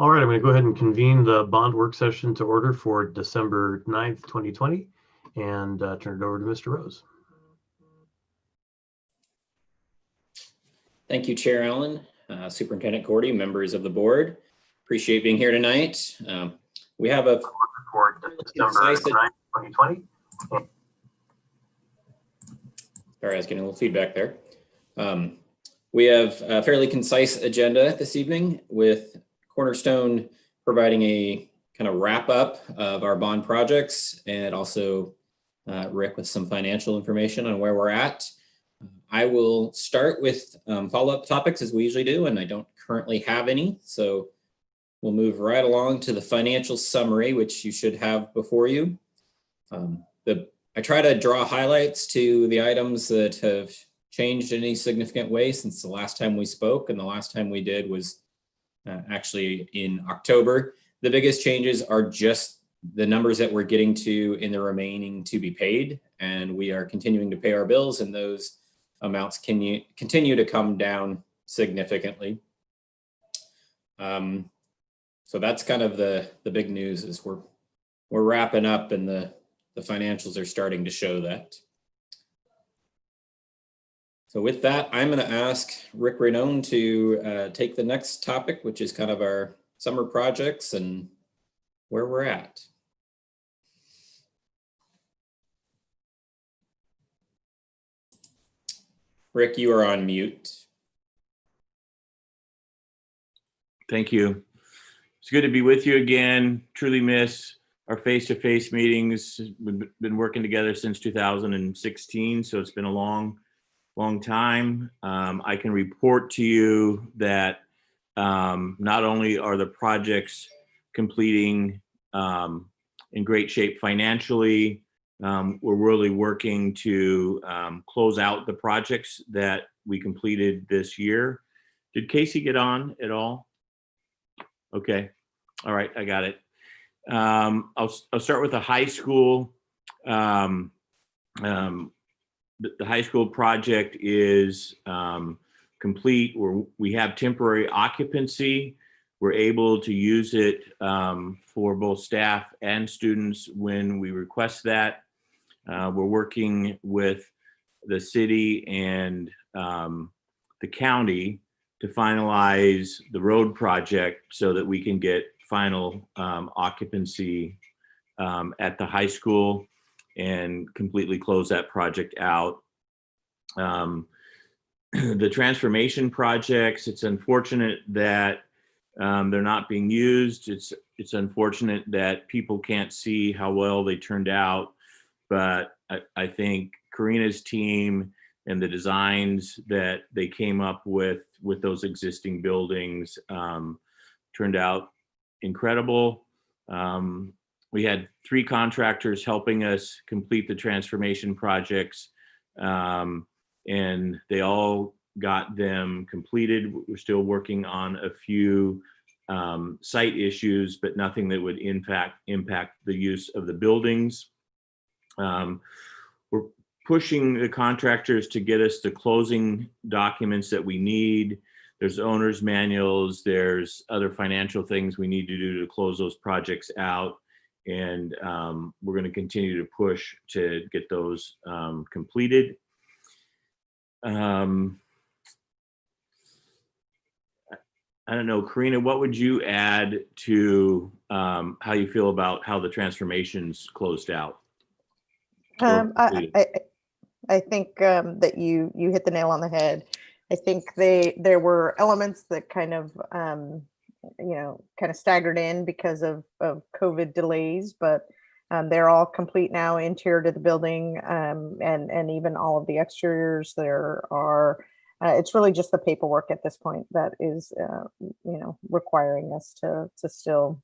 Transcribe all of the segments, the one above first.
All right, I'm going to go ahead and convene the bond work session to order for December 9th, 2020, and turn it over to Mr. Rose. Thank you, Chair Allen, Superintendent Gordy, members of the board. Appreciate being here tonight. We have a report December 9th, 2020. Sorry, I was getting a little feedback there. We have a fairly concise agenda this evening, with Cornerstone providing a kind of wrap up of our bond projects, and also Rick with some financial information on where we're at. I will start with follow-up topics as we usually do, and I don't currently have any. So we'll move right along to the financial summary, which you should have before you. I try to draw highlights to the items that have changed in any significant way since the last time we spoke, and the last time we did was actually in October. The biggest changes are just the numbers that we're getting to in the remaining to be paid, and we are continuing to pay our bills, and those amounts continue to come down significantly. So that's kind of the big news, is we're wrapping up, and the financials are starting to show that. So with that, I'm going to ask Rick Rainone to take the next topic, which is kind of our summer projects and where we're at. Rick, you are on mute. Thank you. It's good to be with you again. Truly miss our face-to-face meetings. We've been working together since 2016, so it's been a long time. I can report to you that not only are the projects completing in great shape financially, we're really working to close out the projects that we completed this year. Did Casey get on at all? Okay. All right, I got it. I'll start with the high school. The high school project is complete. We have temporary occupancy. We're able to use it for both staff and students when we request that. We're working with the city and the county to finalize the road project so that we can get final occupancy at the high school and completely close that project out. The transformation projects, it's unfortunate that they're not being used. It's unfortunate that people can't see how well they turned out, but I think Karina's team and the designs that they came up with those existing buildings turned out incredible. We had 3 contractors helping us complete the transformation projects, and they all got them completed. We're still working on a few site issues, but nothing that would impact the use of the buildings. We're pushing the contractors to get us the closing documents that we need. There's owner's manuals, there's other financial things we need to do to close those projects out. And we're going to continue to push to get those completed. I don't know, Karina, what would you add to how you feel about how the transformations closed out? I think that you hit the nail on the head. I think there were elements that kind of staggered in because of COVID delays, but they're all complete now, interior to the building, and even all of the exteriors. There are it's really just the paperwork at this point that is requiring us to still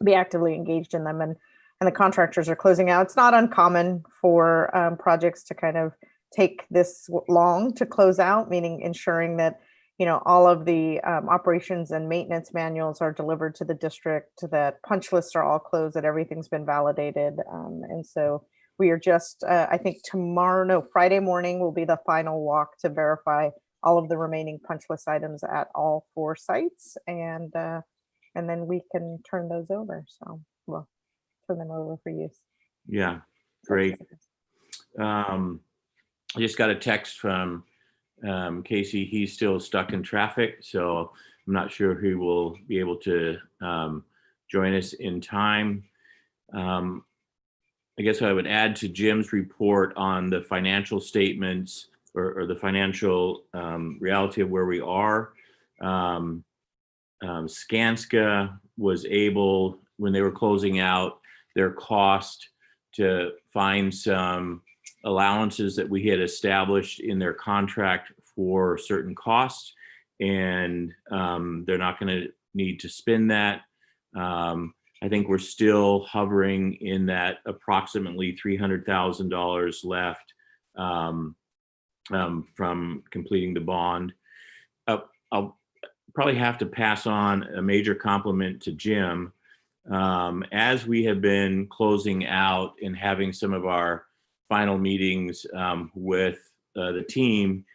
be actively engaged in them, and the contractors are closing out. It's not uncommon for projects to kind of take this long to close out, meaning ensuring that all of the operations and maintenance manuals are delivered to the district, that punch lists are all closed, that everything's been validated. And so we are just, I think Friday morning will be the final walk to verify all of the remaining punch list items at all 4 sites. And and then we can turn those over. So we'll turn them over for use. Yeah, great. I just got a text from Casey. He's still stuck in traffic, so I'm not sure he will be able to join us in time. I guess I would add to Jim's report on the financial statements or the financial reality of where we are. Skanska was able, when they were closing out their cost, to find some allowances that we had established in their contract for certain costs, and they're not going to need to spend that. I think we're still hovering in that approximately $300,000 left from completing the bond. I'll probably have to pass on a major compliment to Jim. As we have been closing out and having some of our final meetings with the team,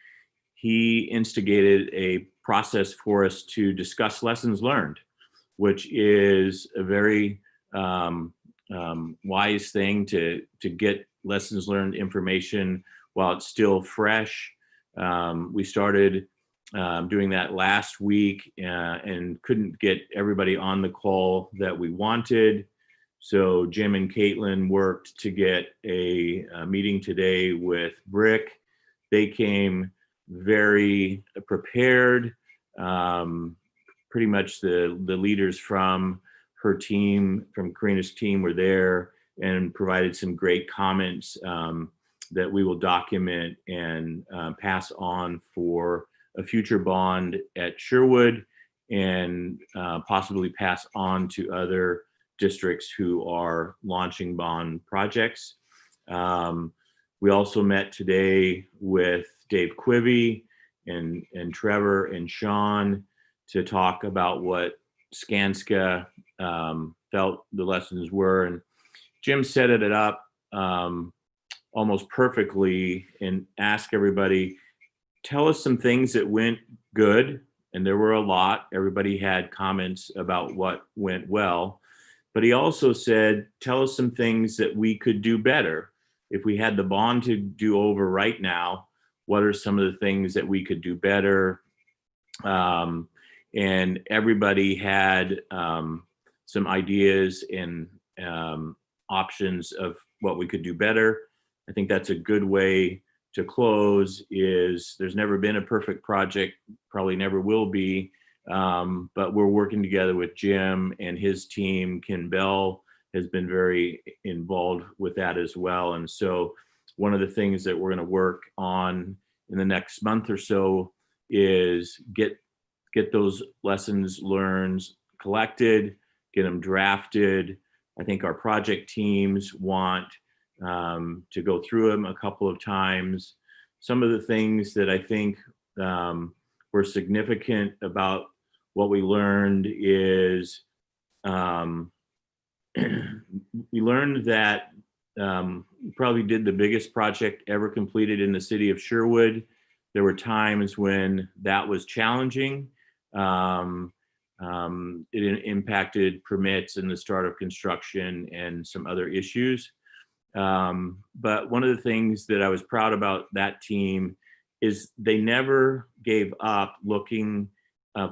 he instigated a process for us to discuss lessons learned, which is a very wise thing to get lessons learned information while it's still fresh. We started doing that last week and couldn't get everybody on the call that we wanted. So Jim and Caitlin worked to get a meeting today with Brick. They came very prepared. Pretty much the leaders from her team, from Karina's team, were there and provided some great comments that we will document and pass on for a future bond at Sherwood, and possibly pass on to other districts who are launching bond projects. We also met today with Dave Quivy and Trevor and Sean to talk about what Skanska felt the lessons were. And Jim set it up almost perfectly and asked everybody, tell us some things that went good. And there were a lot. Everybody had comments about what went well. But he also said, tell us some things that we could do better. If we had the bond to do over right now, what are some of the things that we could do better? And everybody had some ideas and options of what we could do better. I think that's a good way to close. Is there's never been a perfect project, probably never will be, but we're working together with Jim and his team. Ken Bell has been very involved with that as well. And so one of the things that we're going to work on in the next month or so is get those lessons learned collected, get them drafted. I think our project teams want to go through them a couple of times. Some of the things that I think were significant about what we learned is we learned that we probably did the biggest project ever completed in the city of Sherwood. There were times when that was challenging. It impacted permits and the start of construction and some other issues. But one of the things that I was proud about that team is they never gave up looking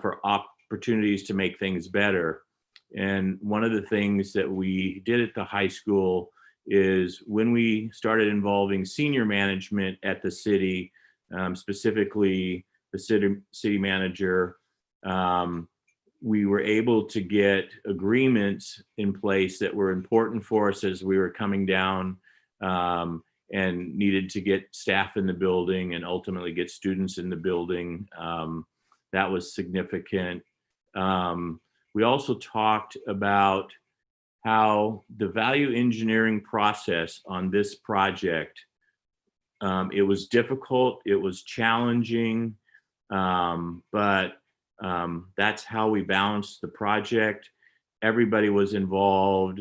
for opportunities to make things better. And one of the things that we did at the high school is when we started involving senior management at the city, specifically the city manager, we were able to get agreements in place that were important for us as we were coming down and needed to get staff in the building and ultimately get students in the building. That was significant. We also talked about how the value engineering process on this project, it was difficult, it was challenging, but that's how we balanced the project. Everybody was involved.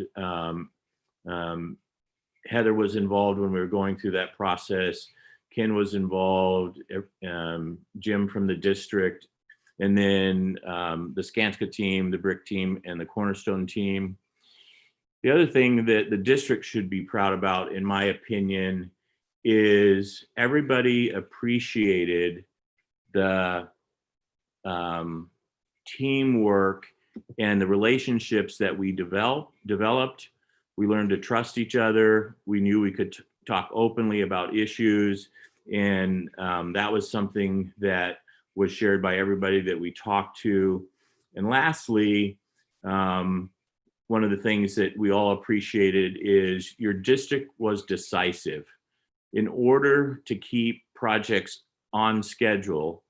Heather was involved when we were going through that process. Ken was involved, Jim from the district. and then the Skanska team, the brick team, and the Cornerstone team. The other thing that the district should be proud about, in my opinion, is everybody appreciated the teamwork and the relationships that we developed. We learned to trust each other. We knew we could talk openly about issues. And that was something that was shared by everybody that we talked to. And lastly, one of the things that we all appreciated is your district was decisive. In order to keep projects on schedule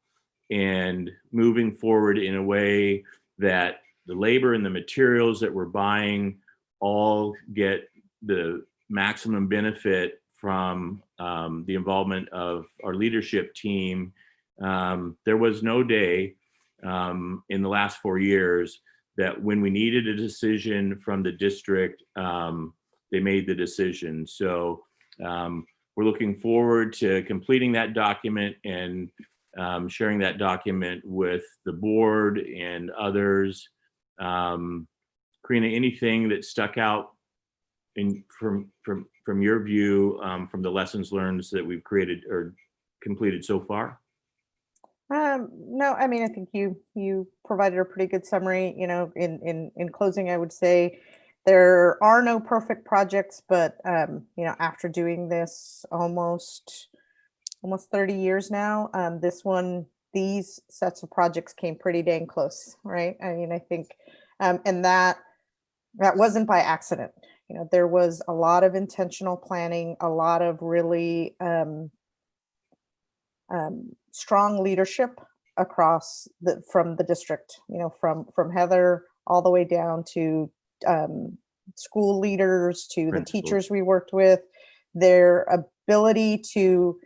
and moving forward in a way that the labor and the materials that we're buying all get the maximum benefit from the involvement of our leadership team. There was no day in the last 4 years that when we needed a decision from the district, they made the decision. So we're looking forward to completing that document and sharing that document with the board and others. Karina, anything that stuck out from your view, from the lessons learned that we've created or completed so far? No, I mean, I think you provided a pretty good summary. In closing, I would say there are no perfect projects, but after doing this almost 30 years now, these sets of projects came pretty dang close, right? I mean, I think, and that wasn't by accident. There was a lot of intentional planning, a lot of really strong leadership across from the district, from Heather all the way down to school leaders, to the teachers we worked with. Their ability to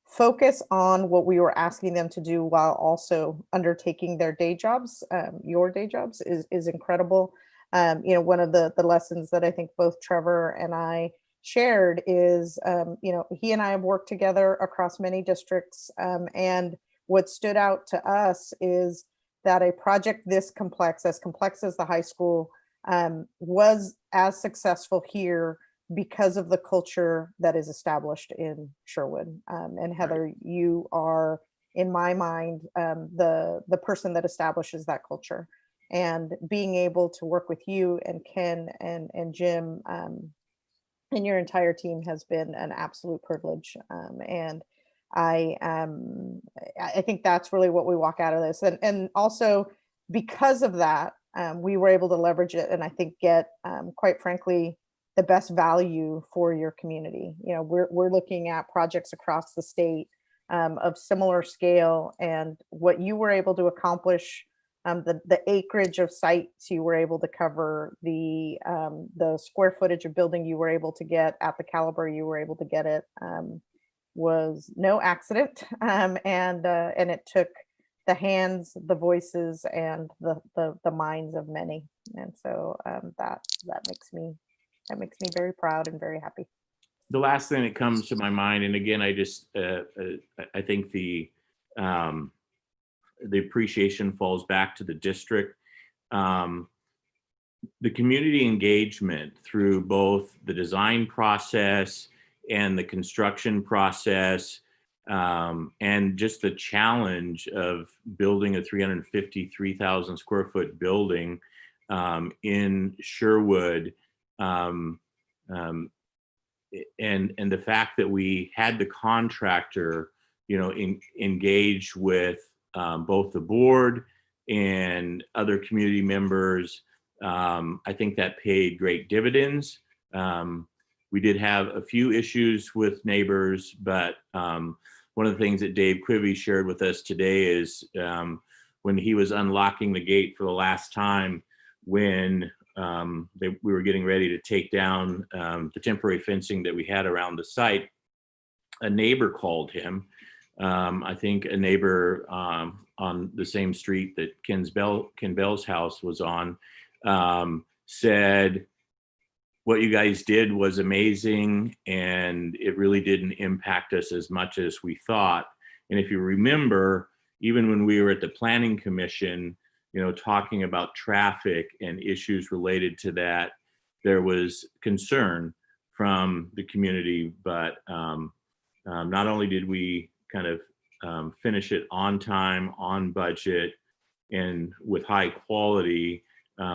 focus on what we were asking them to do while also undertaking their day jobs, your day jobs, is incredible. One of the lessons that I think both Trevor and I shared is, he and I have worked together across many districts. And what stood out to us is that a project this complex as the high school, was as successful here because of the culture that is established in Sherwood. And Heather, you are, in my mind, the person that establishes that culture. And being able to work with you and Ken and Jim and your entire team has been an absolute privilege. And I think that's really what we walk out of this. And also because of that, we were able to leverage it and I think get, quite frankly, the best value for your community. We're looking at projects across the state of similar scale, and what you were able to accomplish, the acreage of sites you were able to cover, the square footage of building you were able to get at the caliber you were able to get it, was no accident. And it took the hands, the voices, and the minds of many. And so that makes me very proud and very happy. The last thing that comes to my mind, and again, I just I think the appreciation falls back to the district. The community engagement through both the design process and the construction process, and just the challenge of building a 353,000 square foot building in Sherwood, and the fact that we had the contractor, engage with both the board and other community members, I think that paid great dividends. We did have a few issues with neighbors, but one of the things that Dave Quivy shared with us today is when he was unlocking the gate for the last time, when we were getting ready to take down the temporary fencing that we had around the site, a neighbor called him. I think a neighbor on the same street that Ken Bell's house was on, said, "What you guys did was amazing, and it really didn't impact us as much as we thought." And if you remember, even when we were at the Planning Commission, talking about traffic and issues related to that, there was concern from the community, but not only did we kind of finish it on time, on budget, and with high quality,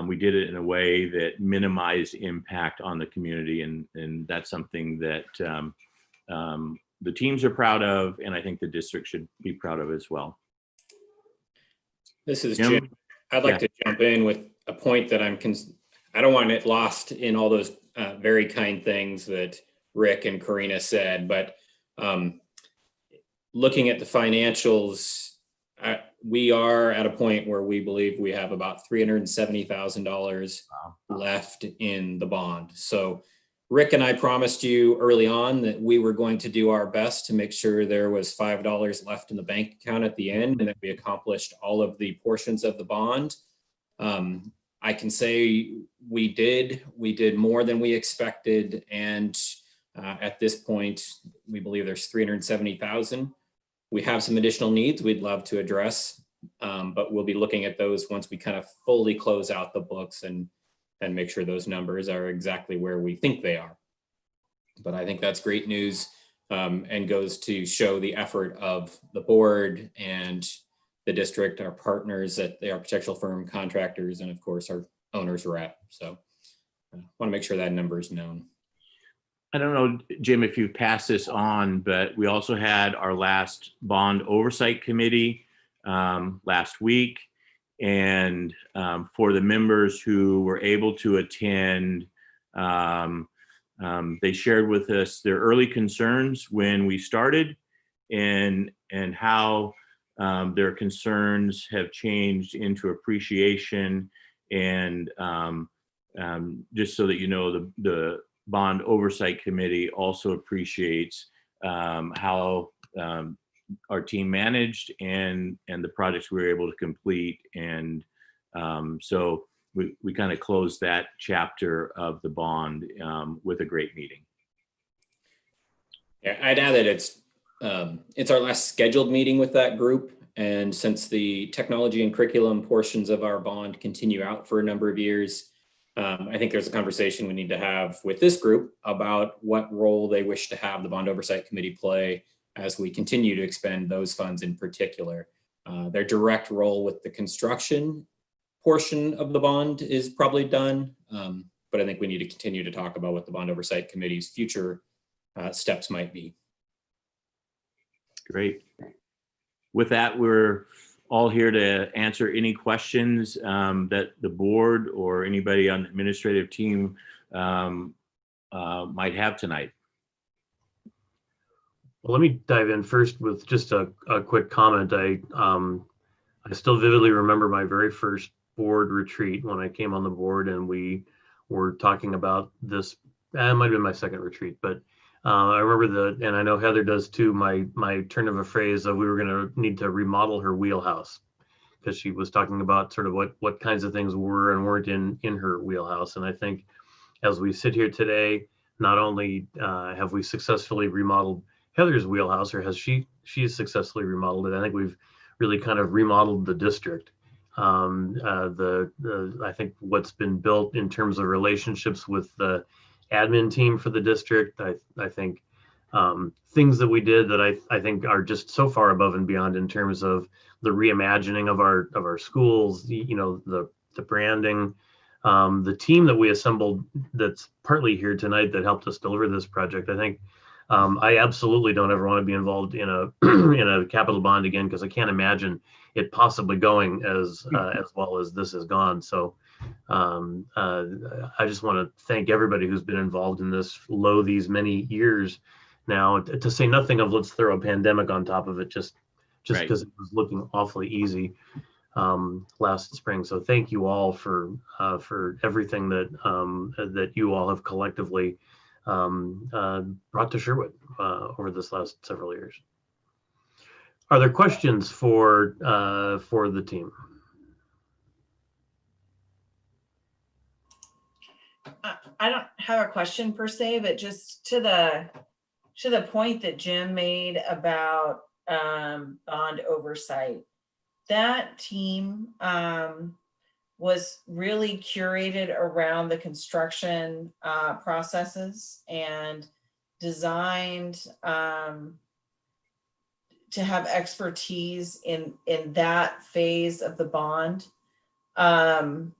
we did it in a way that minimized impact on the community, and that's something that the teams are proud of, and I think the district should be proud of as well. This is Jim. I'd like to jump in with a point that I don't want it lost in all those very kind things that Rick and Karina said, but looking at the financials, we are at a point where we believe we have about $370,000 left in the bond. So Rick and I promised you early on that we were going to do our best to make sure there was $5 left in the bank account at the end, and that we accomplished all of the portions of the bond. I can say we did more than we expected. And at this point, we believe there's 370,000. We have some additional needs we'd love to address, but we'll be looking at those once we kind of fully close out the books and make sure those numbers are exactly where we think they are. But I think that's great news, and goes to show the effort of the board and the district, our partners at the architectural firm, contractors, and of course our owners rep. So I want to make sure that number is known. I don't know, Jim, if you've passed this on, but we also had our last bond oversight committee last week. And for the members who were able to attend, they shared with us their early concerns when we started, and how their concerns have changed into appreciation. And just so that you know, the Bond Oversight Committee also appreciates how our team managed and the projects we were able to complete. And so we kind of closed that chapter of the bond with a great meeting. Yeah, I'd add that it's our last scheduled meeting with that group. And since the technology and curriculum portions of our bond continue out for a number of years, I think there's a conversation we need to have with this group about what role they wish to have the Bond Oversight Committee play as we continue to expend those funds in particular. Their direct role with the construction portion of the bond is probably done, but I think we need to continue to talk about what the Bond Oversight Committee's future steps might be. Great. With that, we're all here to answer any questions that the board or anybody on the administrative team might have tonight. Well, let me dive in first with just a quick comment. I still vividly remember my very first board retreat when I came on the board, and we were talking about this. It might have been my second retreat, but I remember and I know Heather does too, my turn of a phrase of we were going to need to remodel her wheelhouse, because she was talking about sort of what kinds of things were and weren't in her wheelhouse. And I think as we sit here today, not only have we successfully remodeled Heather's wheelhouse, or has she's successfully remodeled it, I think we've really kind of remodeled the district. I think what's been built in terms of relationships with the admin team for the district, I think things that we did that I think are just so far above and beyond in terms of the reimagining of our schools, the branding, the team that we assembled that's partly here tonight that helped us deliver this project. I think I absolutely don't ever want to be involved in a in a capital bond again, because I can't imagine it possibly going as well as this has gone. So I just want to thank everybody who's been involved in this these many years now, to say nothing of let's throw a pandemic on top of it, just because it was looking awfully easy last spring. So thank you all for everything that you all have collectively brought to Sherwood over this last several years. Are there questions for the team? I don't have a question per se, but just to the point that Jim made about bond oversight. that team was really curated around the construction processes and designed to have expertise in that phase of the bond. And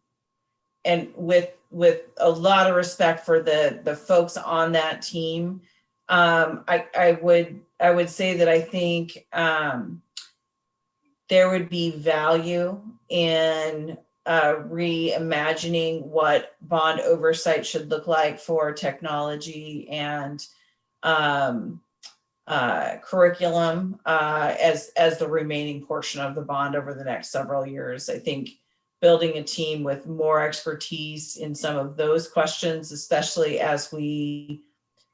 with a lot of respect for the folks on that team, I would say that I think there would be value in reimagining what bond oversight should look like for technology and curriculum as the remaining portion of the bond over the next several years. I think building a team with more expertise in some of those questions, especially as we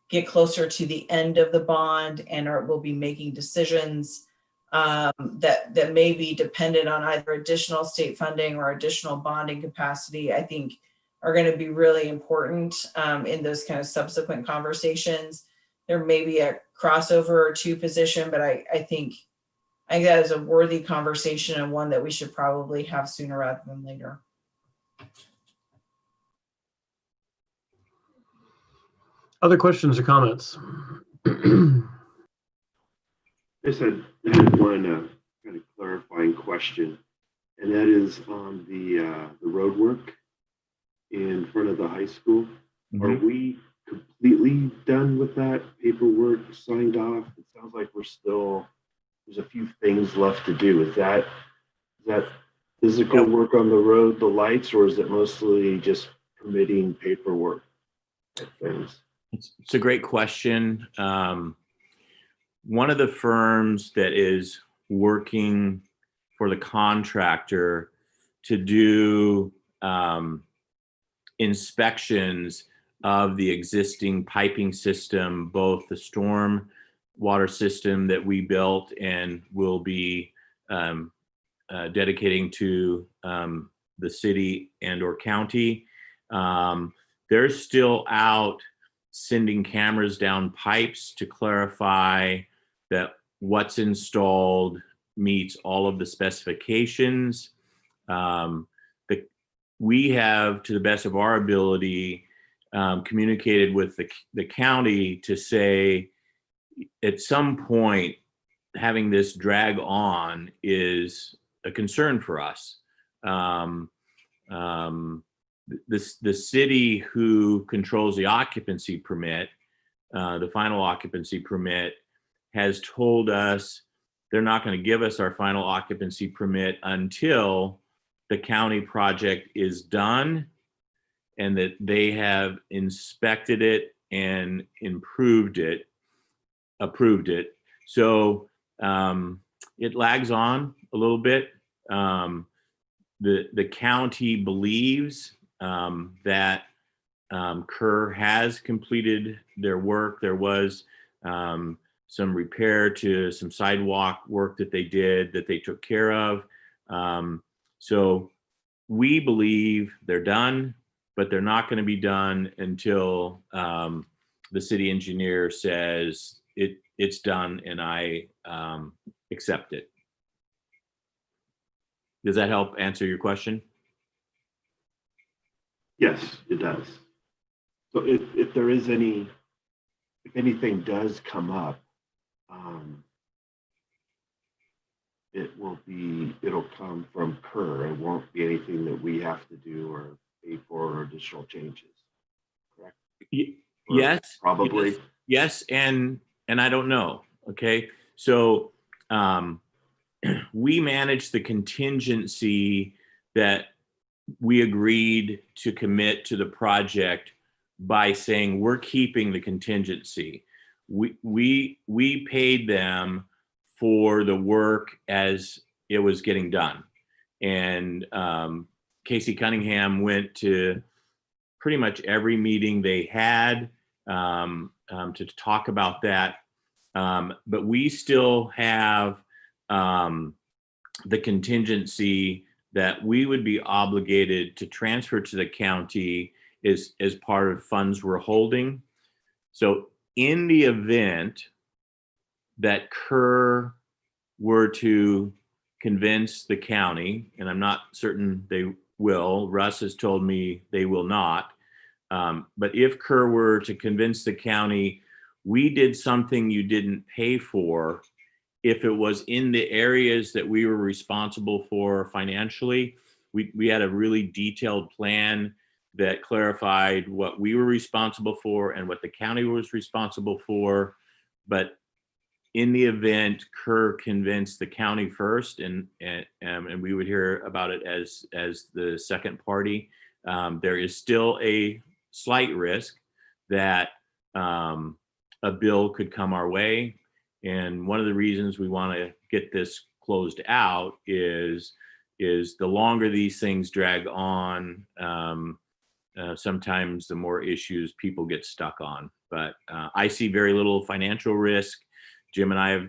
get closer to the end of the bond and we'll be making decisions that may be dependent on either additional state funding or additional bonding capacity, I think are going to be really important in those kind of subsequent conversations. There may be a crossover or two position, but I think that is a worthy conversation and one that we should probably have sooner rather than later. Other questions or comments? I had one kind of clarifying question, and that is on the road work in front of the high school. Mm-hmm. Are we completely done with that paperwork signed off? It sounds like there's a few things left to do. Is that physical work on the road, the lights, or is it mostly just permitting paperwork things? It's a great question. One of the firms that is working for the contractor to do inspections of the existing piping system, both the storm water system that we built and will be dedicating to the city and or county. They're still out sending cameras down pipes to clarify that what's installed meets all of the specifications. We have, to the best of our ability, communicated with the county to say, at some point, having this drag on is a concern for us. The city who controls the occupancy permit, the final occupancy permit, has told us they're not going to give us our final occupancy permit until the county project is done and that they have inspected it and approved it. So it lags on a little bit. The county believes that Kerr has completed their work. There was some repair to some sidewalk work that they did that they took care of. So we believe they're done, but they're not going to be done until the city engineer says it's done and I accept it. Does that help answer your question? Yes, it does. So if there is if anything does come up, it'll come from Kerr. It won't be anything that we have to do or pay for or additional changes, correct? Yes. Probably. Yes, and I don't know. Okay, so we manage the contingency that we agreed to commit to the project by saying we're keeping the contingency. We paid them for the work as it was getting done, and Casey Cunningham went to pretty much every meeting they had to talk about that. But we still have the contingency that we would be obligated to transfer to the county as part of funds we're holding. So in the event that Kerr were to convince the county, and I'm not certain they will. Russ has told me they will not. But if Kerr were to convince the county, we did something you didn't pay for, if it was in the areas that we were responsible for financially, we had a really detailed plan that clarified what we were responsible for and what the county was responsible for. But in the event Kerr convinced the county first, and we would hear about it as the second party, there is still a slight risk that a bill could come our way. And one of the reasons we want to get this closed out is the longer these things drag on, sometimes the more issues people get stuck on. But I see very little financial risk. Jim and I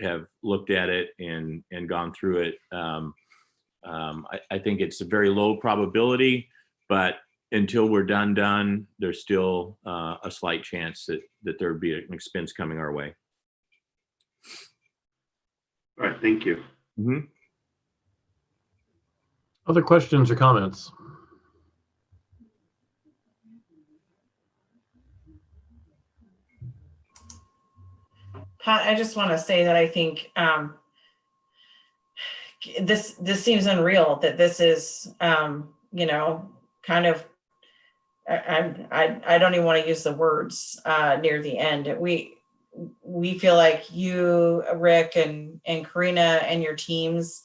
have looked at it and gone through it. I think it's a very low probability, but until we're done, there's still a slight chance that there would be an expense coming our way. All right, thank you. Mm-hmm. Other questions or comments? Pat, I just want to say that I think this seems unreal, that this is kind of, I don't even want to use the words near the end. We feel like you, Rick, and Karina and your teams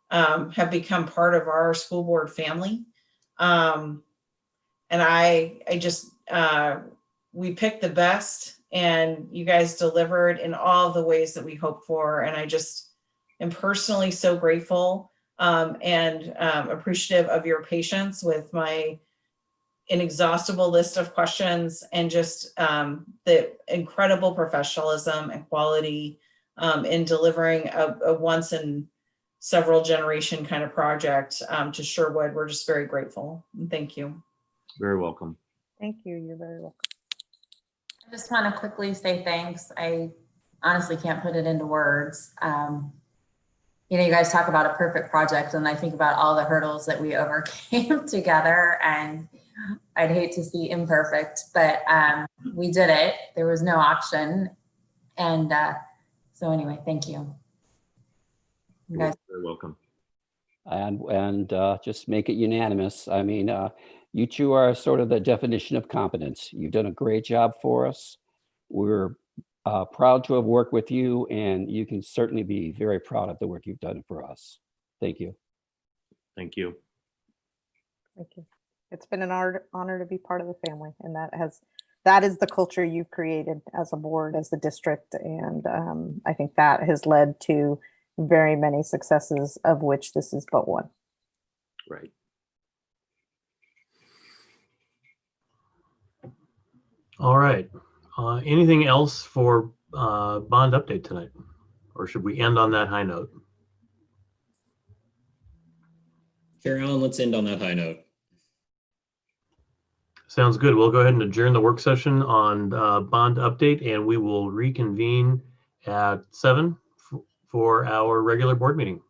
have become part of our school board family. And we picked the best, and you guys delivered in all the ways that we hoped for. And I just am personally so grateful and appreciative of your patience with my inexhaustible list of questions, and just the incredible professionalism and quality in delivering a once in several generation kind of project to Sherwood. We're just very grateful. And thank you. Very welcome. Thank you. You're very welcome. I just want to quickly say thanks. I honestly can't put it into words. You guys talk about a perfect project, and I think about all the hurdles that we overcame together, and I'd hate to see imperfect, but we did it. There was no option. And so anyway, thank you. You guys. You're welcome. And just make it unanimous. I mean, you two are sort of the definition of competence. You've done a great job for us. We're proud to have worked with you, and you can certainly be very proud of the work you've done for us. Thank you. Thank you. Thank you. It's been an honor to be part of the family, and that is the culture you've created as a board, as the district, and I think that has led to very many successes, of which this is but one. Right. All right. Anything else for bond update tonight, or should we end on that high note? Chair Allen, let's end on that high note. Sounds good. We'll go ahead and adjourn the work session on bond update, and we will reconvene at 7 for our regular board meeting.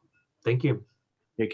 Thank you.